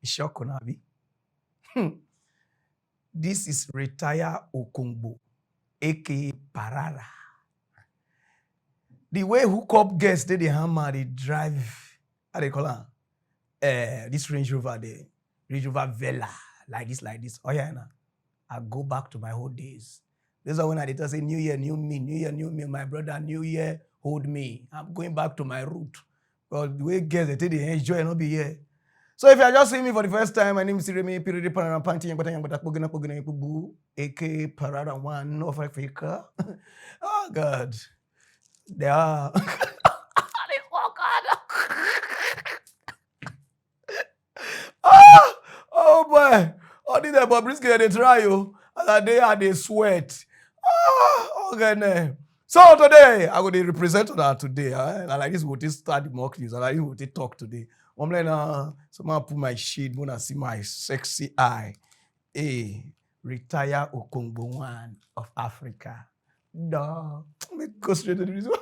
Shokunabi. This is Retire Okungbo, aka Pararan. The way hookup guests they hammer, they drive, how they call it? This Range Rover, the Range Rover Vela, like this. Oh yeah, nah. I go back to my old days. This is when I did say, New Year, new me, New Year, new me, my brother, New Year, hold me. I'm going back to my root. But the way guests, they take the enjoy and not be here. So if you are just seeing me for the first time, my name is Siremi Piridi Pararan Panti aka Pararan One of Africa. Oh God. They are oh boy. All these Bobrisky they try you. And they sweat. Oh God. So today, I will represent that today. And like this, we'll start the mock news. And like this, we'll talk today. I'm like, someone put my shade, wanna see my sexy eye. Hey, Retire Okungbo One of Africa. Duh. Let me go straight to the result.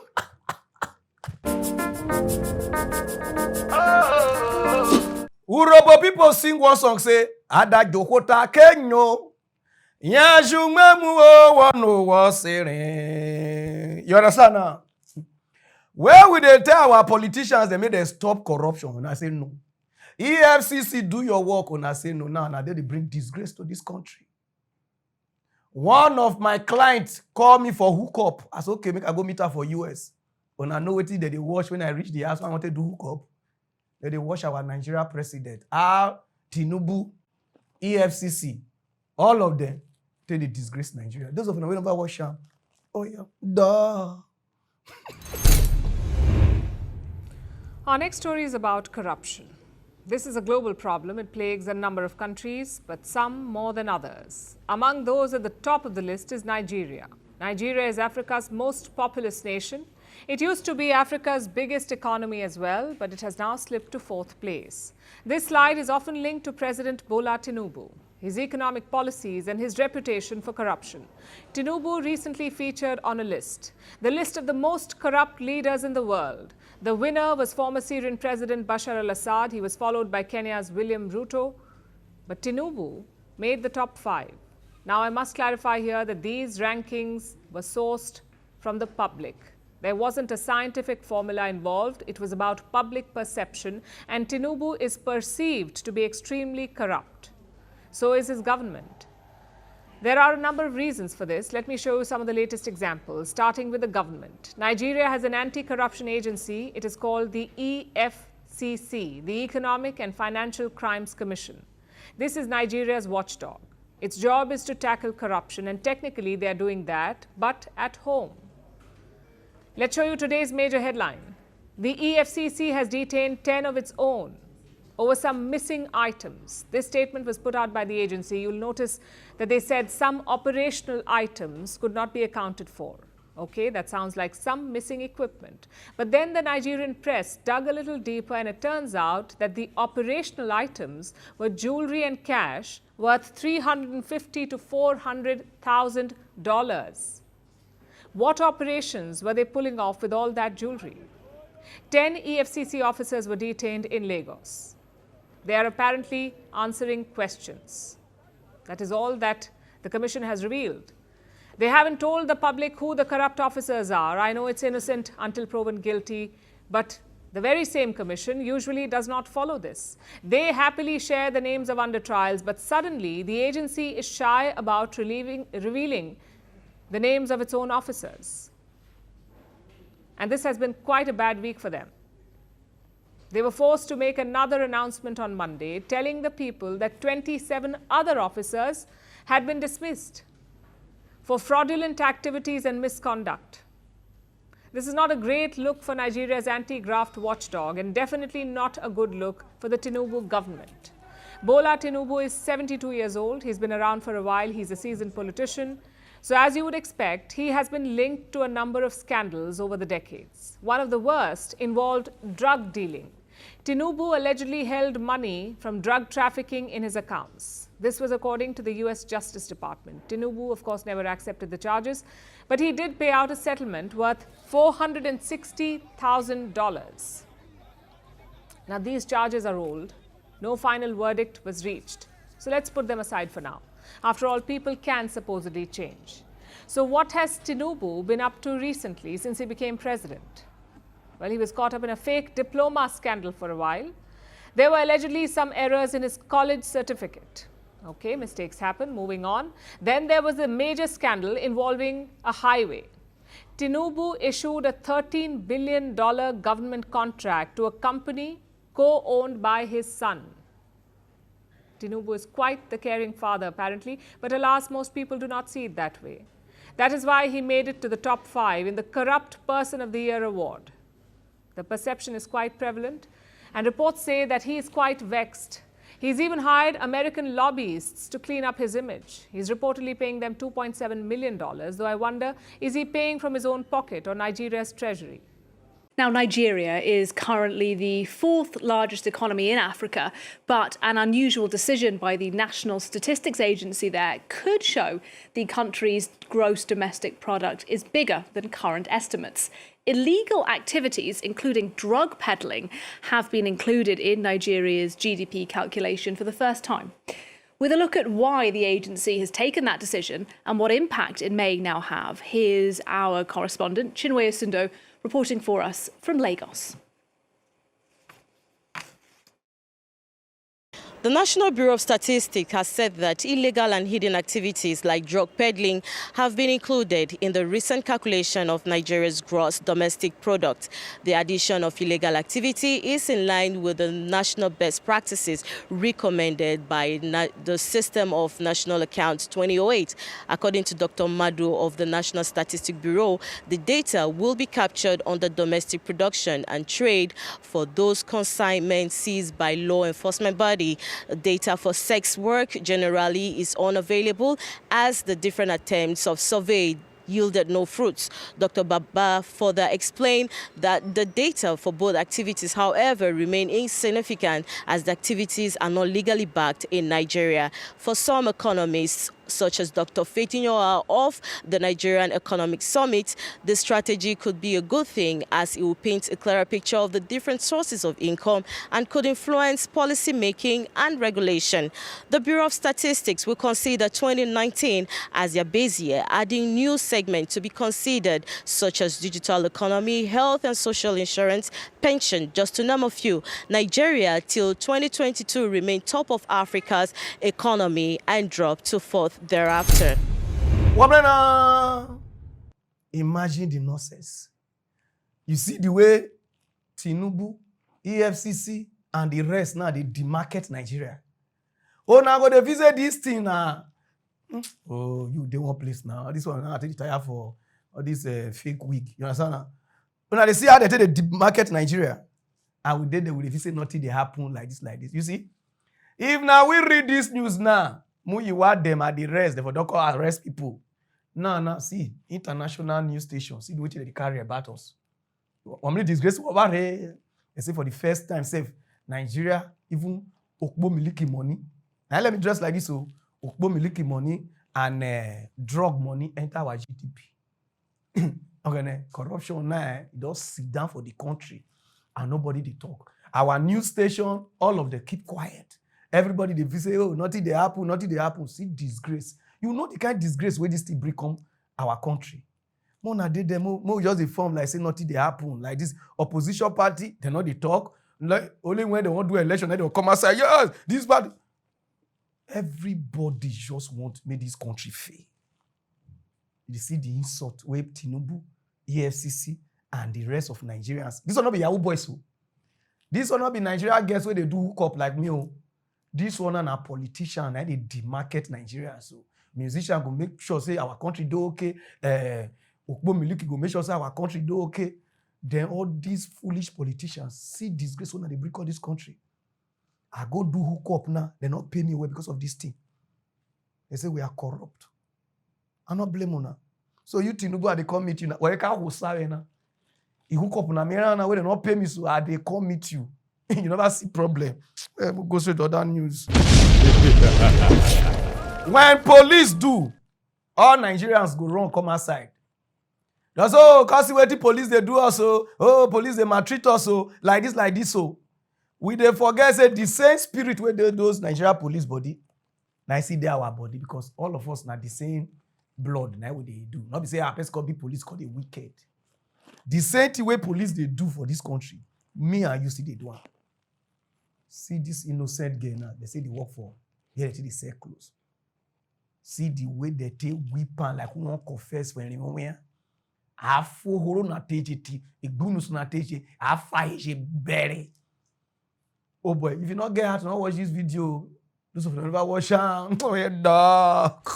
Urobo people sing one song, say, Ada Jokota Kenyo. You understand now? Where will they tell our politicians they made them stop corruption? And I say no. EFCC do your work, and I say no. Now they bring disgrace to this country. One of my clients called me for hookup. I said, okay, make I go meet her for US. And I know what they watch when I reach the house. I want to do hookup. They watch our Nigeria president, Tinubu, EFCC, all of them. They disgrace Nigeria. Those of them will never watch them. Oh yeah, duh. Our next story is about corruption. This is a global problem. It plagues a number of countries, but some more than others. Among those at the top of the list is Nigeria. Nigeria is Africa's most populous nation. It used to be Africa's biggest economy as well, but it has now slipped to 4th place. This slide is often linked to President Bola Tinubu, his economic policies and his reputation for corruption. Tinubu recently featured on a list, the list of the most corrupt leaders in the world. The winner was former Syrian President Bashar al-Assad. He was followed by Kenya's William Ruto. But Tinubu made the top 5. Now, I must clarify here that these rankings were sourced from the public. There wasn't a scientific formula involved. It was about public perception, and Tinubu is perceived to be extremely corrupt. So is his government. There are a number of reasons for this. Let me show you some of the latest examples, starting with the government. Nigeria has an anti-corruption agency. It is called the EFCC, the Economic and Financial Crimes Commission. This is Nigeria's watchdog. Its job is to tackle corruption, and technically they are doing that, but at home. Let's show you today's major headline. The EFCC has detained 10 of its own over some missing items. This statement was put out by the agency. You'll notice that they said some operational items could not be accounted for. Okay, that sounds like some missing equipment. But then the Nigerian press dug a little deeper, and it turns out that the operational items were jewelry and cash worth $350,000 to $400,000. What operations were they pulling off with all that jewelry? 10 EFCC officers were detained in Lagos. They are apparently answering questions. That is all that the commission has revealed. They haven't told the public who the corrupt officers are. I know it's innocent until proven guilty, but the very same commission usually does not follow this. They happily share the names of under trials, but suddenly the agency is shy about revealing the names of its own officers. And this has been quite a bad week for them. They were forced to make another announcement on Monday, telling the people that 27 other officers had been dismissed for fraudulent activities and misconduct. This is not a great look for Nigeria's anti-graft watchdog, and definitely not a good look for the Tinubu government. Bola Tinubu is 72 years old. He's been around for a while. He's a seasoned politician. So as you would expect, he has been linked to a number of scandals over the decades. One of the worst involved drug dealing. Tinubu allegedly held money from drug trafficking in his accounts. This was according to the US Justice Department. Tinubu, of course, never accepted the charges, but he did pay out a settlement worth $460,000. Now, these charges are old. No final verdict was reached. So let's put them aside for now. After all, people can supposedly change. So what has Tinubu been up to recently since he became president? Well, he was caught up in a fake diploma scandal for a while. There were allegedly some errors in his college certificate. Okay, mistakes happen, moving on. Then there was a major scandal involving a highway. Tinubu issued a $13 billion government contract to a company co-owned by his son. Tinubu is quite the caring father, apparently, but alas, most people do not see it that way. That is why he made it to the top 5 in the Corrupt Person of the Year award. The perception is quite prevalent, and reports say that he is quite vexed. He's even hired American lobbyists to clean up his image. He's reportedly paying them $2.7 million, though I wonder, is he paying from his own pocket or Nigeria's treasury? Now, Nigeria is currently the 4th largest economy in Africa, but an unusual decision by the National Statistics Agency there could show the country's gross domestic product is bigger than current estimates. Illegal activities, including drug peddling, have been included in Nigeria's GDP calculation for the first time. With a look at why the agency has taken that decision and what impact it may now have, here's our correspondent, Chinwe Osundo, reporting for us from Lagos. The National Bureau of Statistics has said that illegal and hidden activities like drug peddling have been included in the recent calculation of Nigeria's gross domestic product. The addition of illegal activity is in line with the national best practices recommended by the System of National Accounts 2008. According to Dr. Madu of the National Statistics Bureau, the data will be captured under domestic production and trade for those consignments seized by law enforcement body. Data for sex work generally is unavailable as the different attempts of survey yielded no fruits. Dr. Baba further explained that the data for both activities, however, remain insignificant as the activities are not legally backed in Nigeria. For some economists, such as Dr. Fetinyoa of the Nigerian Economic Summit, this strategy could be a good thing as it will paint a clearer picture of the different sources of income and could influence policy making and regulation. The Bureau of Statistics will consider 2019 as their base year, adding new segments to be considered, such as digital economy, health and social insurance, pension, just to name a few. Nigeria till 2022 remained top of Africa's economy and dropped to 4th thereafter. Imagine the nonsense. You see the way Tinubu, EFCC, and the rest now they demarket Nigeria. Oh, now go to visit this thing now. Oh, you they one place now. This one now I take the tire for all this fake wig. You understand now? When they see how they take the demarket Nigeria, and we did they will say nothing they happen like this. You see? If now we read this news now, you want them at the rest, they don't call arrest people. No, see, international news stations, see the way they carry about us. How many disgrace over here? They say for the first time, say Nigeria, even Okbo miliki money. Now let me dress like this, so Okbo miliki money and drug money enter our GDP. Okay, corruption now, it does sit down for the country and nobody they talk. Our news station, all of them keep quiet. Everybody they say, oh, nothing they happen. See disgrace. You know the kind of disgrace where this thing bring come our country. More na dey them, more just the form like say nothing they happen. Like this opposition party, they know they talk. Like only when they want to do election, they will come and say, yes, this party. Everybody just want to make this country fail. You see the insult where Tinubu, EFCC, and the rest of Nigerians. This will not be Yahoo boys. This will not be Nigeria girls where they do hook up like me. This one and a politician and they demarket Nigeria. So musician go make sure say our country do okay. Okbo Miliki go make sure say our country do okay. Then all these foolish politicians see disgrace when they bring all this country. I go do hook up now. They not pay me well because of this thing. They say we are corrupt. I not blame on. So you Tinubu they come meet you now. Where can go sorry now? You hook up na me now where they not pay me so they come meet you. You never see problem. We'll go straight to other news. When police do, all Nigerians go run come outside. That's can't see what the police they do also. Oh, police they maltreat us so like this so. We dey forget say the same spirit wey dey those Nigeria police body, na see dey our body because all of us na the same blood na we dey do. Not be say our person call be police call dey wicked. The same thing wey police dey do for this country, me and you still dey do am. See this innocent girl now, they say they work for here they sell clothes. See the way they take whip am like who wan confess for anywhere. Afohoro na teje, igbunus na teje, afaje bere. Oh boy, if you not get out to not watch this video, those of you never watch am. Oh yeah, dog.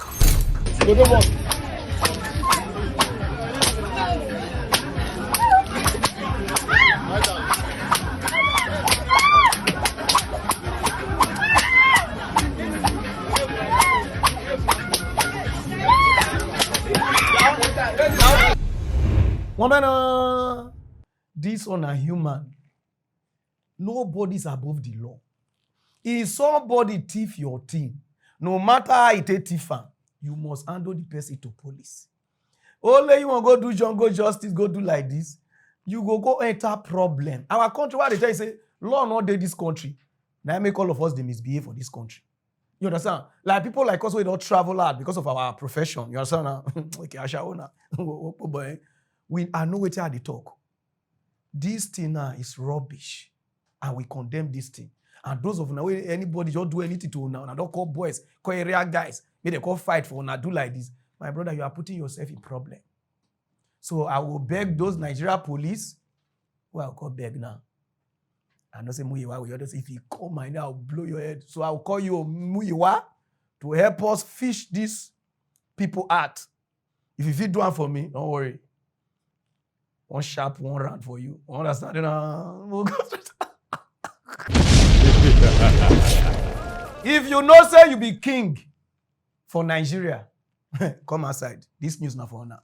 Woman, this one a human. Nobody's above the law. If somebody thief your thing, no matter how it take thief am, you must handle the person to police. Only you want go do jungle justice, go do like this, you go enter problem. Our country, why they tell you say law not dey this country. Now make all of us they misbehave for this country. You understand? Like people like us, we don't travel out because of our profession. You understand? Okay, I shall now. I know what they talk. This thing now is rubbish. And we condemn this thing. And those of now, anybody just do anything to now, don't call boys, call area guys, may they call fight for now, do like this. My brother, you are putting yourself in problem. So I will beg those Nigeria police, well, I'll call beg now. I know say Muyiwa, if you call my name, I'll blow your head. So I'll call you Muyiwa to help us fish these people out. If you feel do one for me, don't worry. One sharp, one round for you. Understand? If you know say you be king for Nigeria, come outside. This news not for now.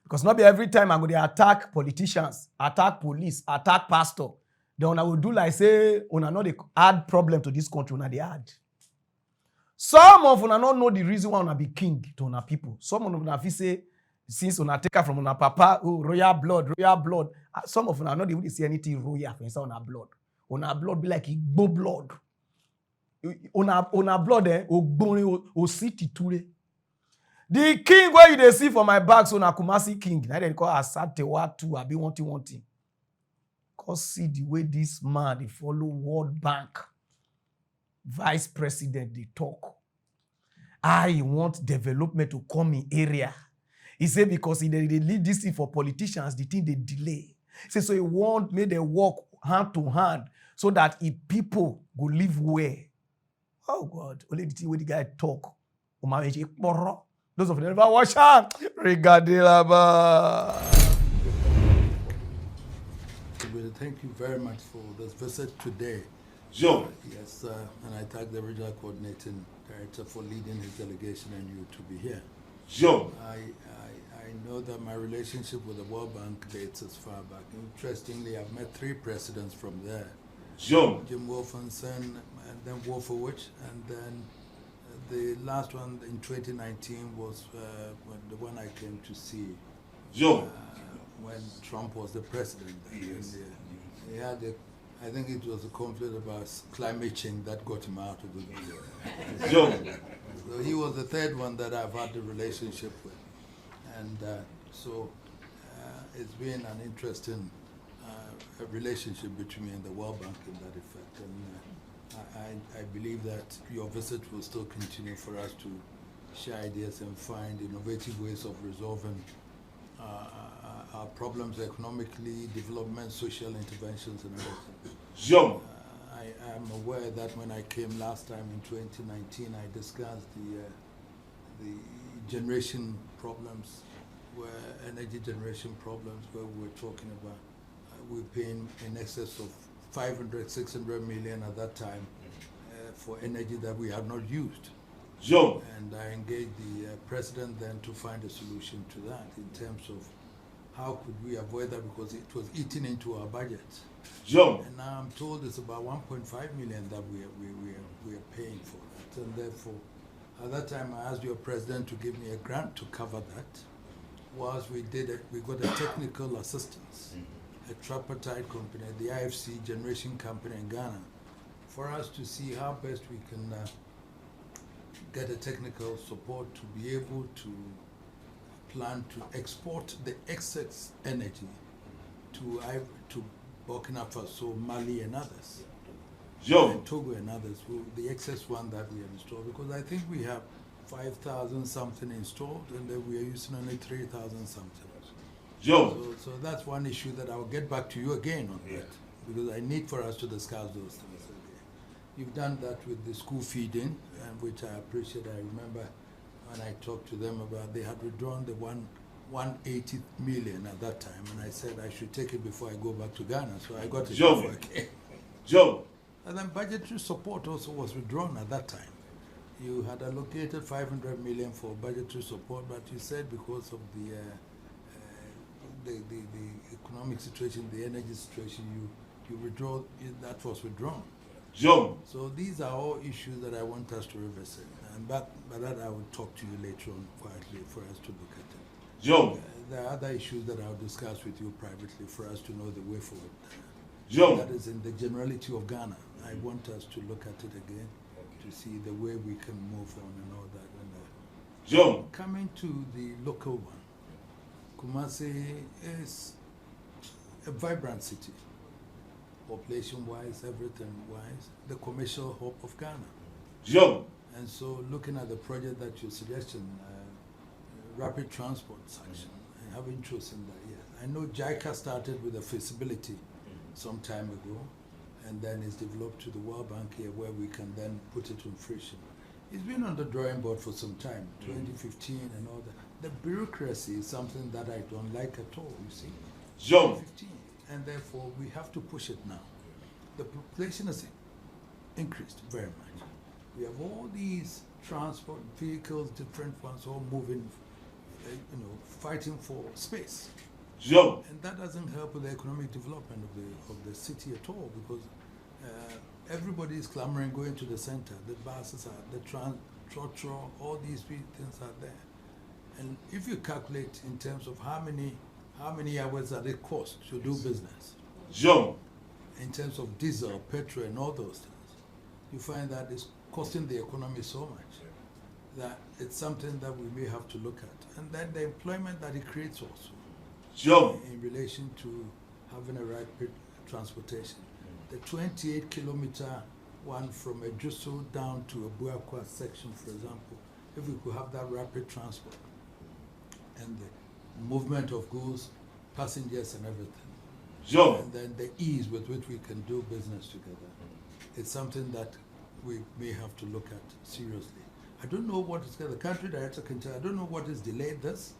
Because not be every time I'm going to attack politicians, attack police, attack pastor. Then I will do like say, una not they add problem to this country, una they add. Some of una not know the reason why una be king to una people. Some of una feel say, since una take her from una papa, oh, royal blood, royal blood. Some of una not even see anything royal for inside una blood. Una blood be like Igbo blood. Una blood o city ture. The king where you dey see for my back, so na Kumasi king. Now they call Asatewa too, abi one thing. Cause see the way this man they follow World Bank vice president they talk. I want development to come in area. He said because they leave this thing for politicians, the thing they delay. He said so he want make them work hand to hand so that if people go live where. Oh God, only the thing where the guy talk. Those of you never watch him. Regadilaba. Thank you very much for this visit today. Sure. Yes, and I thank the regional coordinating director for leading his delegation and you to be here. Sure. I know that my relationship with the World Bank dates as far back. Interestingly, I've met 3 presidents from there. Sure. Jim Wolfenson, and then Wolfowitz, and then the last one in 2019 was the one I came to see. Sure. When Trump was the president. Yes. He had I think it was a conflict about climate change that got him out of the video. Sure. So he was the 3rd one that I've had the relationship with. And so it's been an interesting relationship between me and the World Bank in that effect. And I believe that your visit will still continue for us to share ideas and find innovative ways of resolving our problems economically, development, social interventions, and everything. Sure. I am aware that when I came last time in 2019, I discussed the generation problems, energy generation problems, where we were talking about we're paying in excess of 500, 600 million at that time for energy that we had not used. Sure. And I engaged the president then to find a solution to that in terms of how could we avoid that because it was eating into our budget. Sure. And now I'm told it's about 1.5 million that we are paying for that. And therefore, at that time I asked your president to give me a grant to cover that. Whilst we did it, we got a technical assistance. A tripartite company, the IFC generation company in Ghana, for us to see how best we can get a technical support to be able to plan to export the excess energy to Burkina Faso, Mali, and others. And Togo and others, the excess one that we have installed, because I think we have 5,000 something installed, and then we are using only 3,000 something. So that's one issue that I'll get back to you again on that, because I need for us to discuss those things again. You've done that with the school feeding, which I appreciate. I remember when I talked to them about, they had withdrawn the 180 million at that time, and I said I should take it before I go back to Ghana, so I got it before I came. And then budgetary support also was withdrawn at that time. You had allocated 500 million for budgetary support, but you said because of the economic situation, the energy situation, you withdraw, that was withdrawn. So these are all issues that I want us to revisit, and by that I will talk to you later on quietly for us to look at it. There are other issues that I'll discuss with you privately for us to know the way forward. That is in the generality of Ghana. I want us to look at it again to see the way we can move on and all that. And, coming to the local one, Kumasi is a vibrant city, population-wise, everything-wise, the commercial hub of Ghana. And so looking at the project that you're suggesting, rapid transport section, I have interest in that, yes. I know JICA started with a feasibility some time ago, and then it's developed to the World Bank here where we can then put it in fruition. It's been on the drawing board for some time, 2015 and all that. The bureaucracy is something that I don't like at all, you see. 2015, and therefore we have to push it now. The population has increased very much. We have all these transport vehicles, different ones, all moving, fighting for space. And that doesn't help with the economic development of the city at all, because everybody is clamoring going to the center. The buses are, the trotro, all these things are there. And if you calculate in terms of how many hours that it costs to do business, in terms of diesel, petrol, and all those things, you find that it's costing the economy so much that it's something that we may have to look at. And then the employment that it creates also. In relation to having a rapid transportation. The 28-kilometer one from Ejuso down to a Buakwa section, for example, if we could have that rapid transport and the movement of goods, passengers and everything, and then the ease with which we can do business together, it's something that we may have to look at seriously. I don't know what is, the country director can tell, I don't know what has delayed this,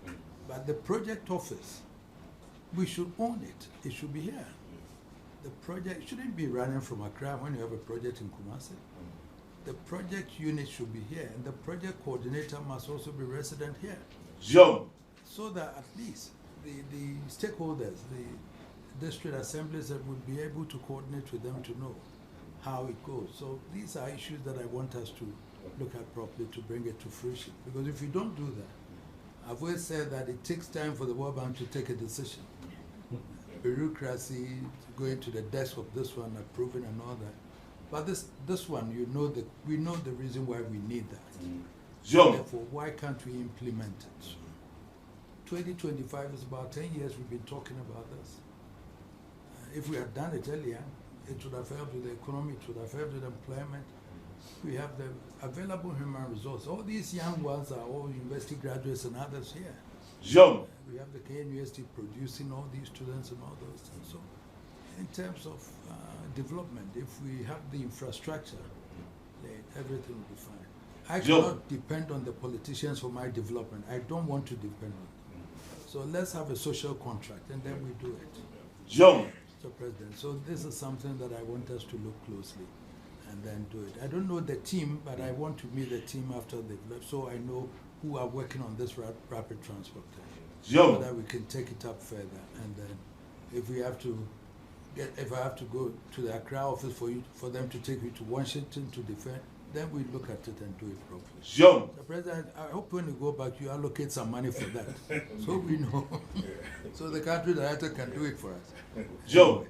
but the project office, we should own it. It should be here. The project shouldn't be running from Accra when you have a project in Kumasi. The project unit should be here, and the project coordinator must also be resident here. So that at least the stakeholders, the district assemblies, that would be able to coordinate with them to know how it goes. So these are issues that I want us to look at properly to bring it to fruition. Because if we don't do that, I've always said that it takes time for the World Bank to take a decision. Bureaucracy, going to the desk of this one, approving and all that. But this one, we know the reason why we need that. Therefore, why can't we implement it? 2025 is about 10 years we've been talking about this. If we had done it earlier, it would have helped with the economy, it would have helped with employment. We have the available human resources. All these young ones are all university graduates and others here. We have the KNUST producing all these students and all those things. So in terms of development, if we have the infrastructure, everything will be fine. I cannot depend on the politicians for my development. I don't want to depend on them. So let's have a social contract and then we do it. Mr. President, so this is something that I want us to look closely and then do it. I don't know the team, but I want to meet the team after they've left so I know who are working on this rapid transport thing. So that we can take it up further, and then if we have to if I have to go to the Accra office for them to take you to Washington to defend, then we look at it and do it properly. The President, I hope when you go back you allocate some money for that, so we know, so the country director can do it for us. Joe,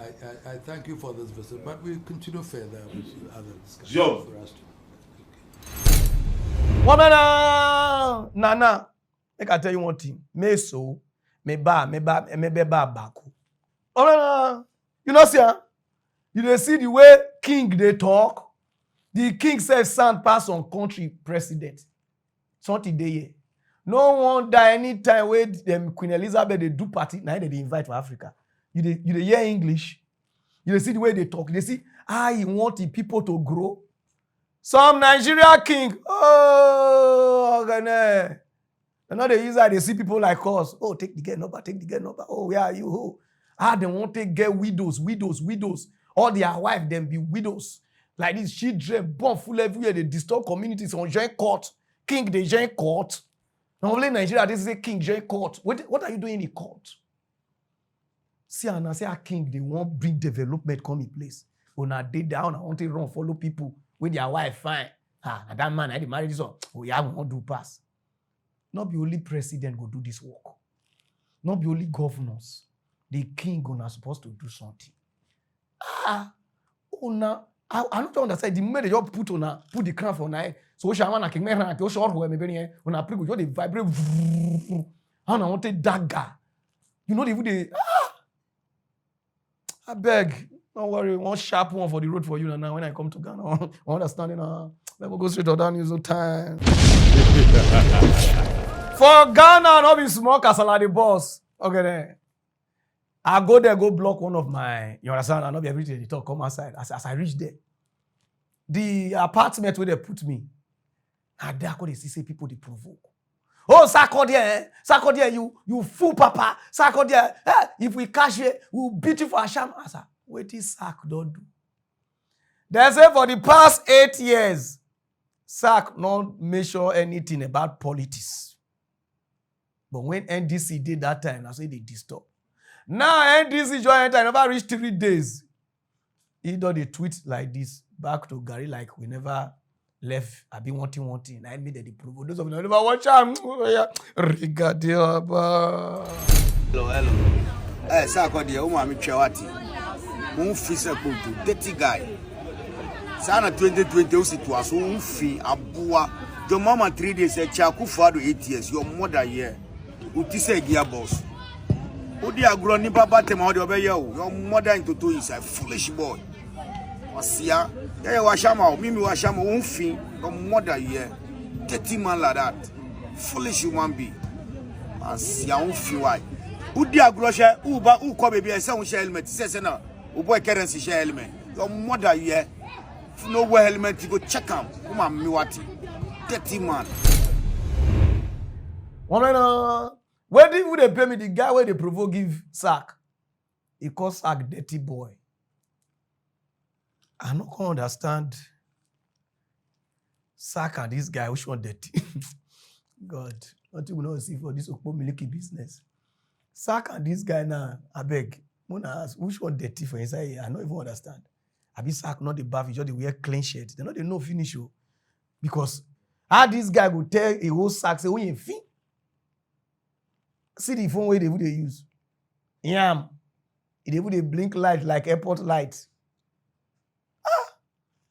I thank you for this visit, but we'll continue further with other discussions Joe. for us to. Woman, Nana, I can tell you one thing. Me ba baku. Oh, you know, sir, you dey see the way king they talk. The king says son pass on country president. Something dey here. No wonder anytime where them Queen Elizabeth they do party, now they invite for Africa. You dey hear English. You dey see the way they talk. They see how he want the people to grow. Some Nigeria king, oh, Ghana. And now they use that, they see people like us. Oh, take the girl number, take the girl number. Oh, where are you? Oh. They want to get widows. All their wife, them be widows. Like this, children born full everywhere. They disturb communities on joint court. King, they joint court. Normally in Nigeria, they say king joint court. What are you doing in court? See, and I say a king, they want bring development come in place. When I did down, I want to run, follow people with their wife, fine. And that man, I did marry this one. Oh, yeah, we won't do pass. Not be only president go do this work. Not be only governors. The king gonna supposed to do something. I don't understand. The moment they just put the crown for night. So we shall want a king. We shall who maybe when I pray, we just vibrate. I want to dagger. You know they I beg. Don't worry. One sharp one for the road for you now. When I come to Ghana, I understand it now. Let me go straight to down. Use no time. For Ghana, not be small casala the boss. Okay then. I go there, go block one of my, you understand, I not be everything they talk, come outside. As I reach there, the apartment where they put me, and there they see people they provoke. Oh, Sarkodie, you fool papa. Sarkodie, if we catch you, we'll beat you for a sham. I said, wait till Sark don't do. They say for the past 8 years, Sark not measure anything about politics. But when NDC did that time, I say they disturb. Now NDC join time, never reach 3 days. He do the tweet like this back to Gary like we never left. I been wanting. I made the proof. Those of you never watch him. Hello. Sarkodie, I'm Chawati. Mon fils est pour dirty guy. Ça en 2020 aussi toi, so un fils aboua. Your mama 3 days, chaku fado 8 years. Your mother here. Uti say gear boss. Odi agro ni baba tema odi obeye o. Your mother into two is a foolish boy. Wasia, yeah washama, mimi washama unfi. Your mother here, dirty man like that, foolish human being. Wasia unfi why? Odi agro she, uba uko baby I say un share helmet. Say na, uboy currency share helmet. Your mother here, no wear helmet you go check am. Uma miwati, dirty man. Where did they pay me? The guy where they provoke give sack. He call sack dirty boy. I don't understand. Sack and this guy, which one dirty? God, nothing we not see for this Okpo Miliki business. Sack and this guy now, I beg. When I ask, which one dirty for inside here? I don't even understand. I be sack not the bath, you just they wear clean shirt. They not they know finish you. Because how this guy go tell a whole sack, say, when you fin? See the phone way they would use. Yam. They would blink light like airport light.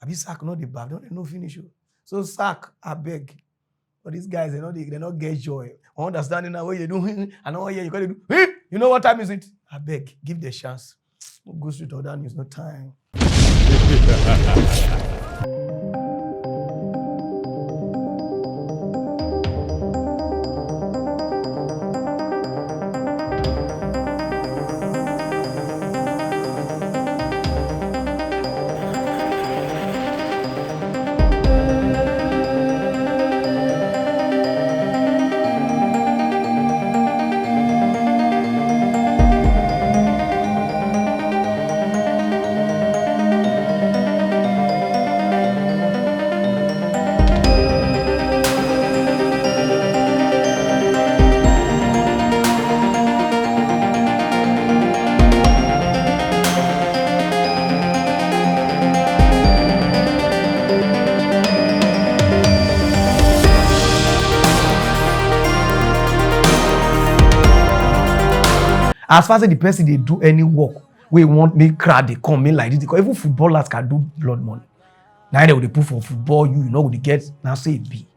I be sack not the bath, don't they know finish you. So sack, I beg. But these guys, they not get joy. Understanding now what you do. I know what you gotta do. You know what time is it? I beg, give the chance. Go straight to other news, no time. As far as the person they do any work, We want me crowd they come in like this because even footballers can do blood money. Now they would put for football, you know would get now say it be.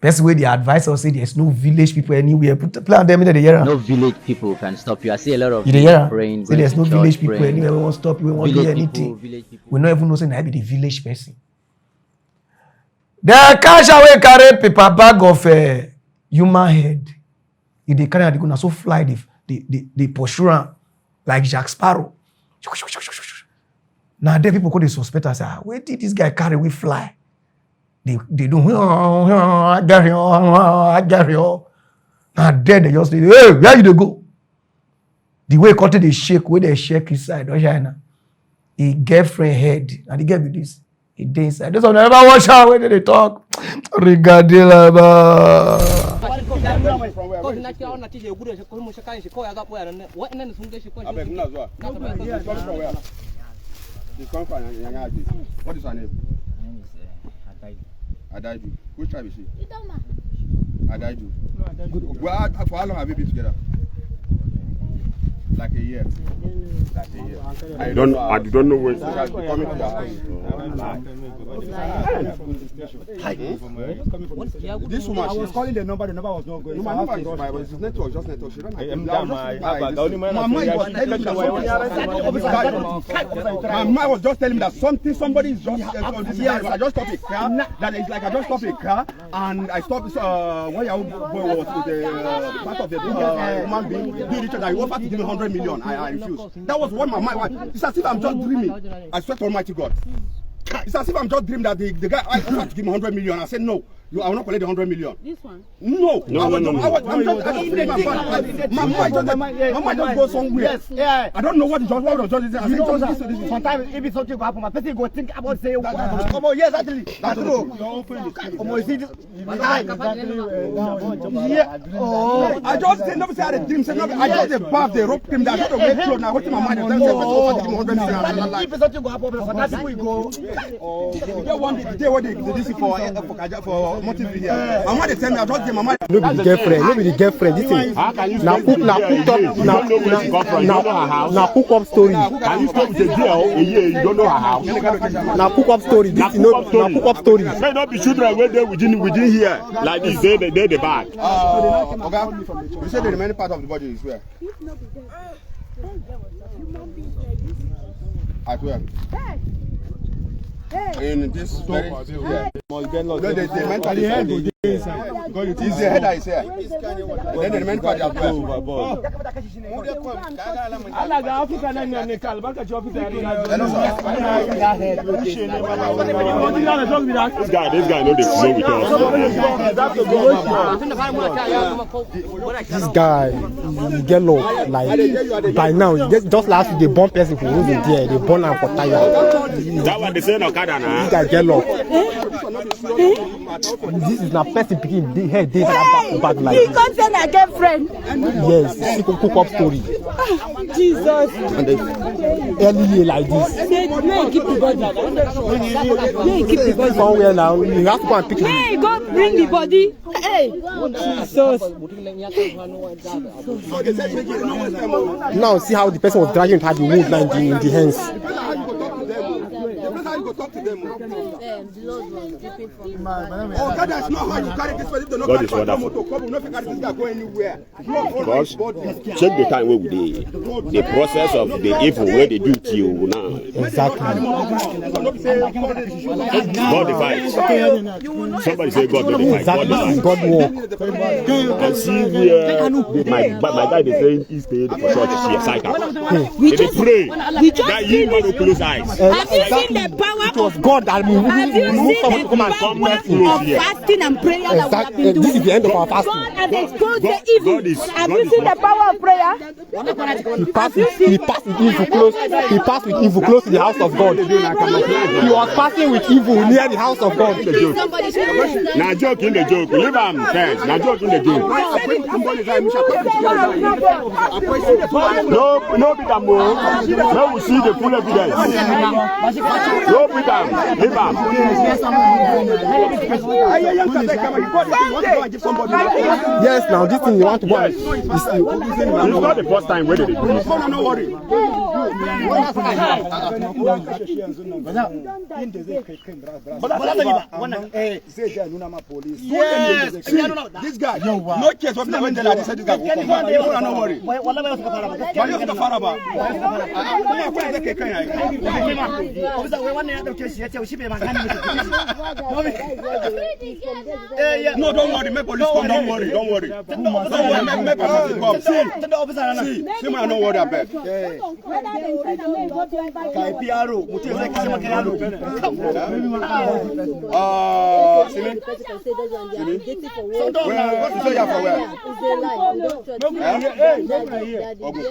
Best way the advice or say there's no village people anywhere. Put the plan them in the year. No village people can stop you. I see a lot of praying. Say there's no village people anywhere. We won't stop you. We won't do anything. We not even know say I be the village person. The cash away carry paper bag of human head. If they carry, they gonna so fly the pursue like Jack Sparrow. Now there people go they suspect us. Where did this guy carry we fly? They do I got here. Now there they just say, hey, where you go? The way cut they shake, where they shake inside, don't China. He girlfriend head, and he get with this. He dey inside. This one never watch out when they talk. Regarding What is her name? Adaidu. Which tribe is she? Adaidu. Well, for how long have you been together? Like a year. Like a year. I don't know when she has been coming to your house. This woman, I was calling the number was not going. No, my number is my voice. It's network, just network. She don't my mind was just telling me that somebody is just I just stopped a car. That is like I just stopped a car and I stopped when your boy was with the part of the human being doing it. I offered to give me 100 million. I refused. That was what my mind was. It's as if I'm just dreaming. I swear to Almighty God. It's as if I'm just dreaming that the guy I offered to give me 100 million. I said no. I will not collect the 100 million. This one? No. My mind just go somewhere. Yes. Yeah. I don't know what the judge is. I said, sometimes if it's something go happen, my person go think about say, come on, yes, actually. That's true. I just say, nobody say I had a dream. I just the bath, the rope him. I just the wet clothes. Now what's in my mind? I tell you, 100 million. If something go happen, sometimes people go. You want the day what they this for motive here. And what they tell me, I just give my mind. No be the girlfriend. This thing. Now cook up story. Can you stop with a girl a year? You don't know her house. Now cook up story. This is not cook up story. May not be children where they within here like this. They the bad. Okay. You said the remaining part of the body is where? At where? In this very no, the mentally is the head that is here. Then the main part is this guy know the flow with us. This guy, you get low. Like by now, just last week they born person who was there. They born am for tire. That one they say no. This guy get lost. This is not person picking the head. This back like. He comes in a girlfriend. Yes, she can cook up story. Jesus. Early like this. Keep the body. Keep the body. Somewhere now, you have to go and pick it. Hey, go bring the body. Hey, Jesus. Now see how the person was dragging had the wound in the hands. Talk to them. God, that's not how you carry this person. God is wonderful. Because check the time where we did. The process of the evil where they do to you now. Exactly. God divides. Somebody say God don't divide. Exactly. God walk. And see where my guy is saying he's paid for church. He is psychic. They pray that he will close eyes. Have you seen the power? It was God that moved someone to come and fasting and prayer that we have been doing. This is the end of our fasting. God has exposed the evil. Have you seen the power of prayer? He passed with evil close. He passed with evil close to the house of God. He was passing with evil near the house of God. Now joke in the joke. Leave him first. Now joke in the joke. No, be that more. Now we see the full evidence. No, with them. Leave them. Yes, now this thing you want to buy. It's not the first time. Where did it do this? No worry. Yes. This guy. No case of when they said this guy. No worry. No, don't worry. Make police come. Don't worry. Don't worry. Make police come. See, man, don't worry about it.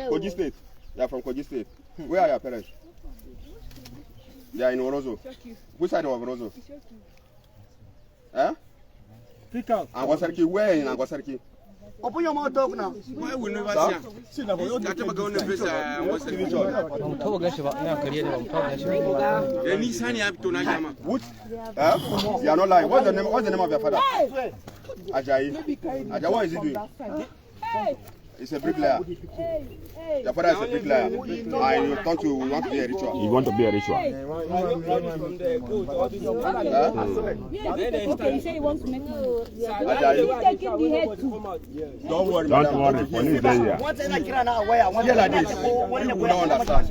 Kogi State. You are from Kogi State. Where are your parents? They are in Orozo. Which side of Orozo? Eh? Angosarki. Where in Angosarki? Open your mouth talk now. Why will never see? Which? You are not lying. What's the name of your father? Ajayi. Ajayi, what is he doing? He's a bricklayer. Your father is a bricklayer. And you want to be a ritual. You want to be a ritual? Don't worry. Don't worry. Police there. Here like this. People don't understand.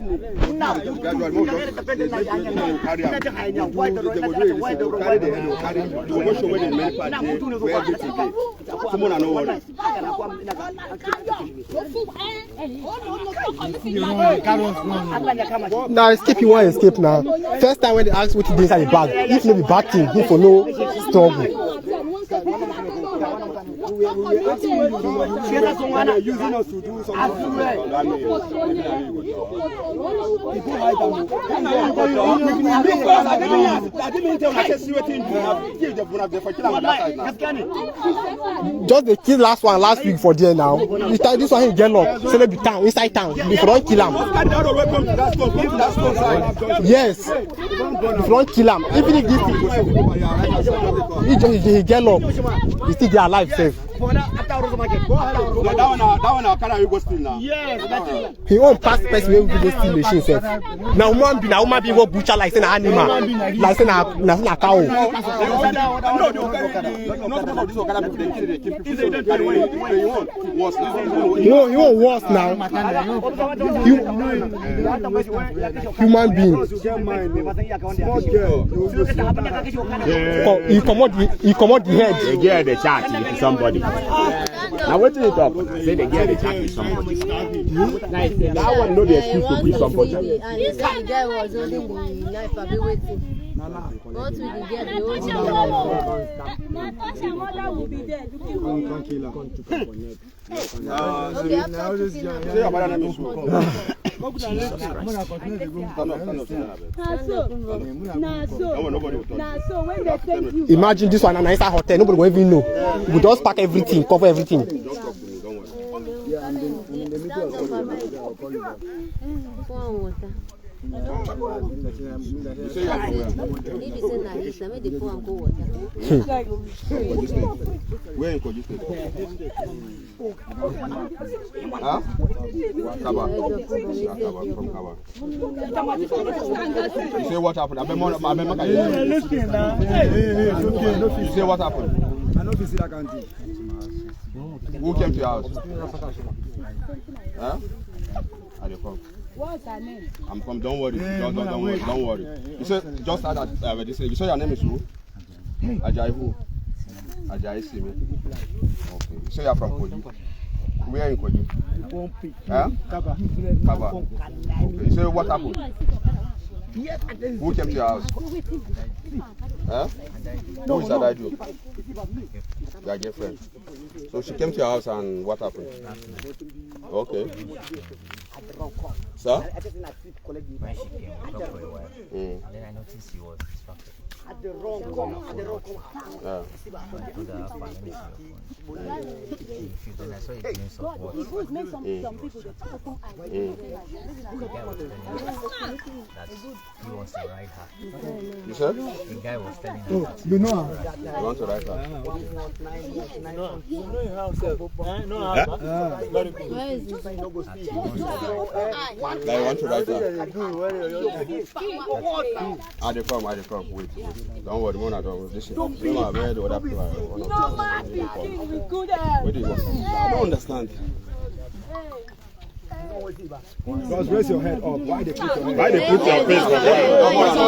Now escape, you want to escape now. First time when they ask what you do inside the bag, if no be bad thing, if for no struggle. Using us to do something. Just the kill last week for there now. This one he get locked. So they be town, inside town. If you don't kill him. Yes. If you don't kill him, even if this he get locked, he still get alive safe. That one can you go steal now? Yes. He won't pass person when we go steal machine safe. Now woman be go butcher like an animal, like a cow. He won't worse now. Human being. He come out the head. They get the chat with somebody. Now what do you talk? Say they get the chat with somebody. That one know the excuse to be somebody. And the guy was holding the knife and be waiting. What will you get? The old will be there. Okay, after imagine this one, a nice hotel, nobody will even know. We just pack everything, cover everything. Where in Kogi State? Huh? Kaba. From Kaba. You say what happened? You say what happened? I know this is a country. Who came to your house? Huh? Are you from? What's her name? I'm from. Don't worry. Don't worry. You say just that. You say your name is who? Ajayi who? Ajayi Simi. Okay. You say you're from Kogi. Where in Kogi? Huh? Kaba. Okay. You say what happened? Who came to your house? Huh? Who is Adaidu? Your girlfriend. So she came to your house and what happened? Okay. Sir? When she came, I talked for a while. And then I noticed she was distracted. At the wrong corner. I told her, "Fine, let me see your phone." She then I saw a glimpse of what. The guy was telling me that he wants to ride her. You said? The guy was telling her that You know her? You want to write her? Where is this? Like, you want to write her? I dey come, wait. Don't worry, Mona, don't listen. You know, I've heard the other people. Where do you go? I don't understand. Just raise your head up. Why they put your head? Why they put your face up?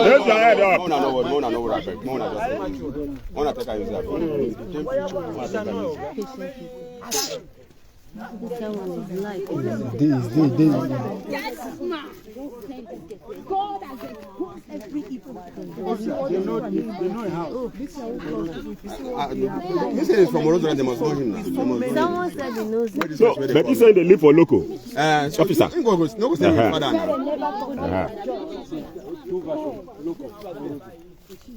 Raise your head up. Mona, no word, I beg. Mona, take her use that. Someone is like This. God has exposed every evil. They know how. You say it's from Orozora, they must know him now. someone said he knows him. So, but you say they live for local? Officer. No go say his father now.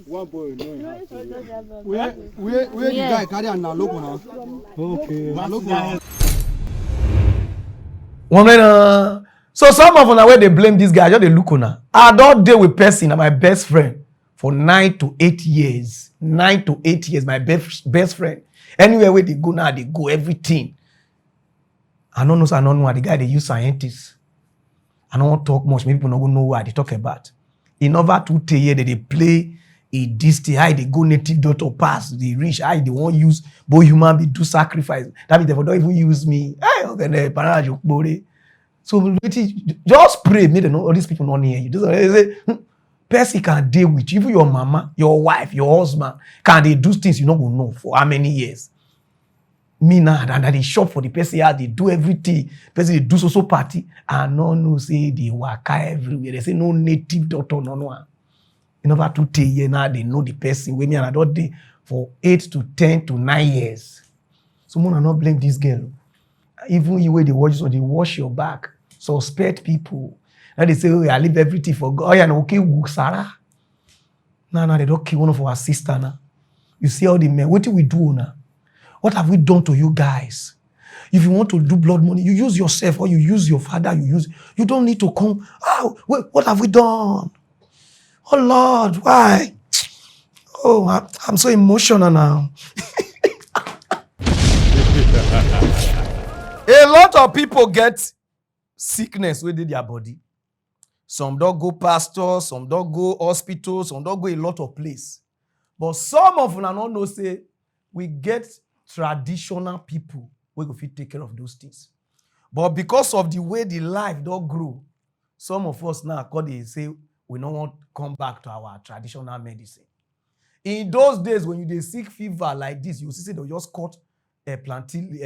One boy knowing how to. Where the guy carry on now local now? Okay. So some of them where they blame this guy, just they look on her. I don't deal with person, my best friend, for 9 to 8 years. 9 to 8 years, my best friend. Anywhere where they go now, they go everything. I don't know the guy they use scientists. I don't want to talk much. Maybe people don't know what they talk about. In over 2 years, they play a distance, how they go native daughter pass, they reach, how they won't use both human being do sacrifice. That means they don't even use me. So just pray, make them know all these people not near you. They say, person can deal with you, even your mama, your wife, your husband. Can they do things you not gonna know for how many years? Me now, and they shop for the person, they do everything. Person they do so party, and no say they waka everywhere. They say no native daughter, no. In over 2 years now, they know the person. When me and I don't day for 8 to 10 to 9 years. Someone will not blame this girl. Even you where they watch, so they wash your back. Suspect people. Now they say, oh, I leave everything for God. Oh, yeah, no, okay, Sarah. Now, they don't kill one of our sisters now. You see all the men. What do we do now? What have we done to you guys? If you want to do blood money, you use yourself or you use your father, you don't need to come. Oh, wait, what have we done? Oh, Lord, why? Oh, I'm so emotional now. A lot of people get sickness within their body. Some don't go pastor, some don't go hospital, some don't go a lot of place. But some of them don't know say we get traditional people we go fit take care of those things. But because of the way the life don't grow, some of us now they say we don't want to come back to our traditional medicine. In those days when you dey sick fever like this, you see they just cut a plantain,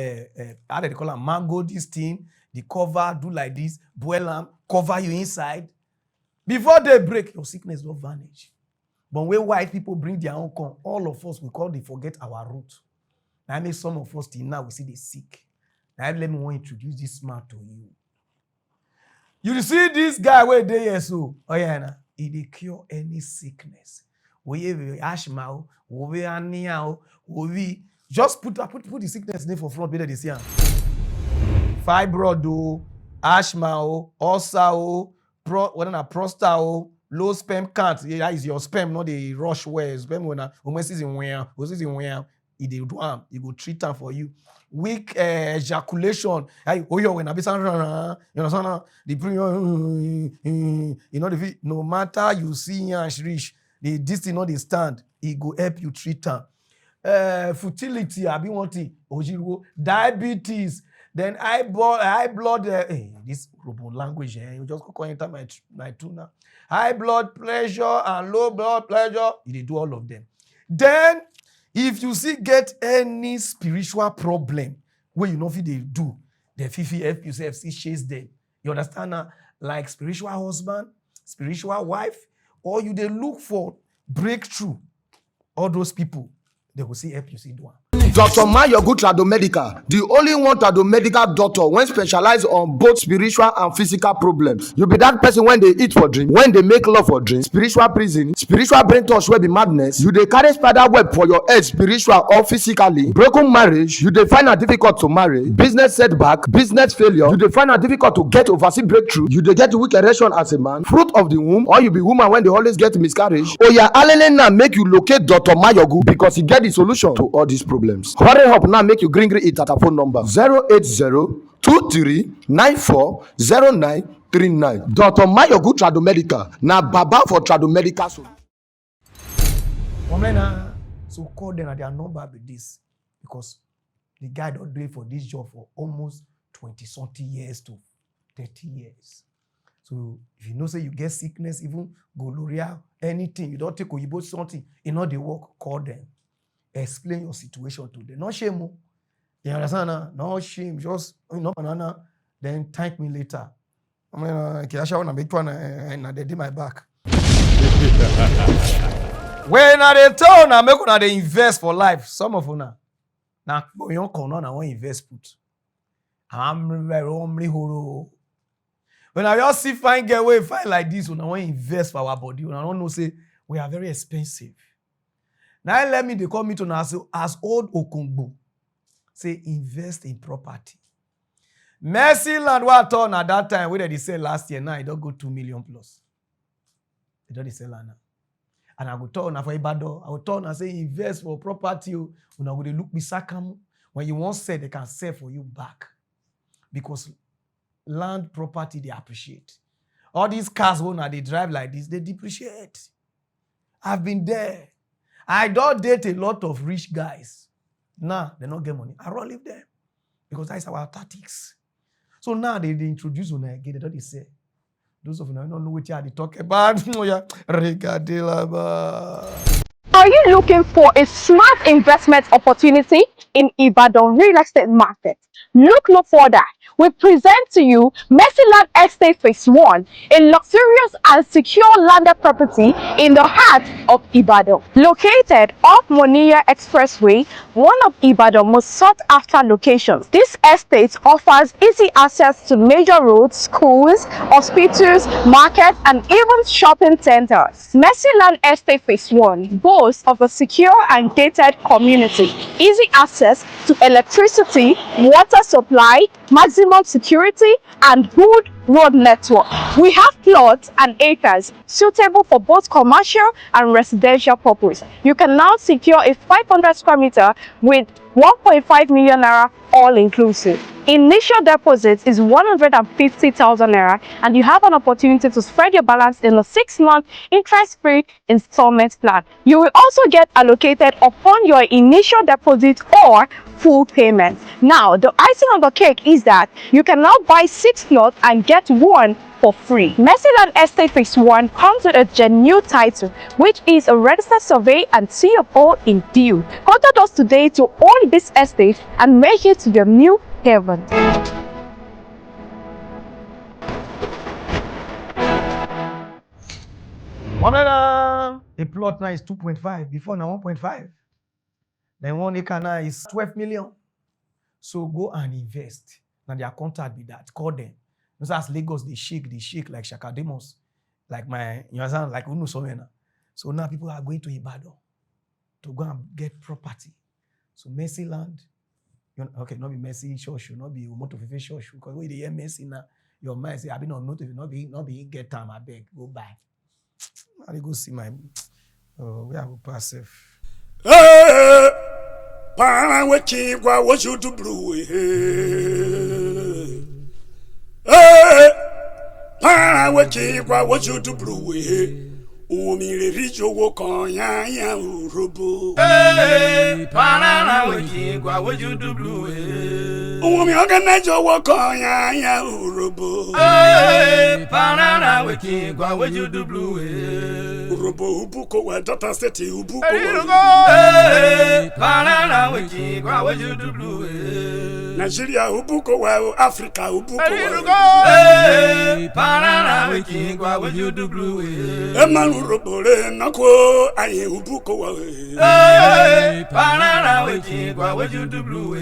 how do they call it, mango this thing, the cover, do like this, boil them, cover you inside. Before they break, your sickness will vanish. But when white people bring their own corn, all of us, they forget our root. Now I make some of us till now, we see they sick. Now let me want to introduce this man to you. You see this guy where they are so, oh yeah, nah, he cure any sickness. We asthma, we anemia, we just put the sickness name for front, better they see. Fibroid, asthma, ulcer, prostate, low sperm count. Yeah, is your sperm not the rush where sperm when season where it do you go treat them for you. Weak ejaculation. When I be you know the no matter you see and reach this thing not they stand. It go help you treat them. Fertility, I be wanting diabetes. Then high blood. This robot language. You just go enter my tuna. High blood pressure and low blood pressure. You do all of them. Then, if you see get any spiritual problem where you know what they do, the Fifi help yourself see chase them. You understand now? Like spiritual husband, spiritual wife, or you they look for breakthrough. All those people, they will see help you see do one. Dr. Mayogu Tradomedical, the only one tradomedical doctor when specialize on both spiritual and physical problems. You be that person when they eat for drink, when they make love for drink, spiritual prison, spiritual brain touch will be madness. You dey carry spider web for your head, spiritual or physically. Broken marriage, you dey find it difficult to marry. Business setback, business failure, you dey find it difficult to get overseas breakthrough. You dey get weak erection as a man, fruit of the womb, or you be woman when they always get miscarriage. Oya alele now make you locate Dr. Mayogu because he get the solution to all these problems. Hurry up now, make you green it at a phone number 080-2394-0939. Dr. Mayogu Tradomedical, na baba for Tradomedical. So call them at their number with this because the guy don't do it for this job for almost 20-something years to 30 years. So if you know say you get sickness, even gonorrhea, anything, you don't take Oyibo something, you know they work, call them. Explain your situation to them. No shame. You understand? No shame. Just banana. Then thank me later. I mean, I want to make one and they did my back. When I they turn, I make una they invest for life. Some of una now you come on, I want invest put. I'm very horo. When I just see fine get away fine like this, when I want invest for our body, when I don't know say we are very expensive. Now let me they call me to now as old Okungbo. Say invest in property. Mercy land what turn at that time where they sell last year now it don't go 2 million plus. They don't sell now. And I go turn for Ibadan. I will turn and say invest for property. When I go they look besakam. When you want sell, they can sell for you back. Because land property they appreciate. All these cars when they drive like this, they depreciate. I've been there. I don't date a lot of rich guys. Nah, they don't get money. I don't leave them. Because that's our tactics. So now they introduce when I get it, they say. Those of you who don't know what they talk about. Are you looking for a smart investment opportunity in Ibadan real estate market? Look no further. We present to you Mercyland Estate Phase 1, a luxurious and secure landed property in the heart of Ibadan. Located off Moniya Expressway, one of Ibadan's most sought-after locations, this estate offers easy access to major roads, schools, hospitals, markets, and even shopping centers. Mercyland Estate Phase 1 boasts of a secure and gated community, easy access to electricity, water supply, maximum security, and good road network. We have plots and acres suitable for both commercial and residential purposes. You can now secure a 500 square meter with 1.5 million naira all inclusive. Initial deposit is 150,000 naira and you have an opportunity to spread your balance in a 6-month interest-free installment plan. You will also get allocated upon your initial deposit or full payment. Now, the icing on the cake is that you can now buy 6 plots and get 1 for free. Mercyland Estate Phase 1 comes with a genuine title, which is a registered survey and CFO in due. Contact us today to own this estate and make it your new heaven. A plot now is 2.5. Before now 1.5. Then 1 acre now is 12 million. So go and invest. Now their contact be that. Call them. Because as Lagos, they shake like Shakademos. Like you understand, like Unu Somena. So now people are going to Ibadan to go and get property. So Mercyland, okay, not be Mercy Church, not be Motofife Church. Because when you hear Mercy now, your mind say, I be not Motofife, not be get time, I beg, go buy. I go see my, we have a passive. Pararan weki gwa what you do blue. Pararan weki gwa what you do blue. Omi le rijo wo kan ya urobo. Pararan weki gwa what you do blue. Omi organizo wo kan ya urobo. Pararan weki gwa what you do blue. Urobo ubuko wa data state ubuko. Pararan weki gwa what you do blue. Nigeria ubuko wa Africa ubuko wa Pararan wiki kwa would do blue Emanu robore nako aye ubuko wa Pararan wiki kwa would do blue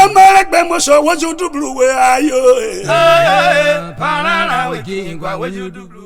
Amalekbe moso would do blue ayo Pararan wiki kwa would do blue